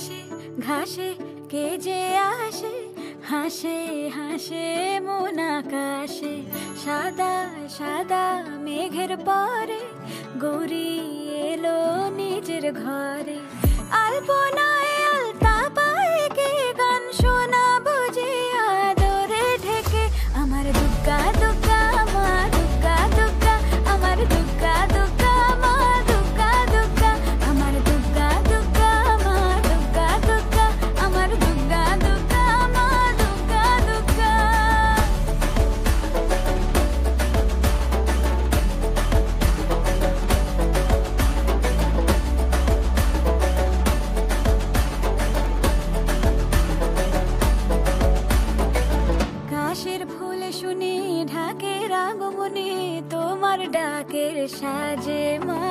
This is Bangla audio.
ঘাসে ঘাসে কে যে আসে, হাসে হাসে মন আকাশে। সাদা সাদা মেঘের পরে গৌরী এলো নিজের ঘরে। আলপনায় আলতা পায়ে কে গান শোনাবো যে আদরে ঢেকে। আমার দুগ্গা দুগ্গা মা দুগ্গা দুগ্গা, আমার দুগ্গা দুগ্গা মা দুগ্গা দুগ্গা, আমার দুগ্গা দুগ্গা মা দুগ্গা দুগ্গা, আমার দুগ্গা দুগ্গা মা দুগ্গা দুগ্গা। কাশের ফুল শুনি ঢাকের আগমনে, তোমার ডাকের সাজে মা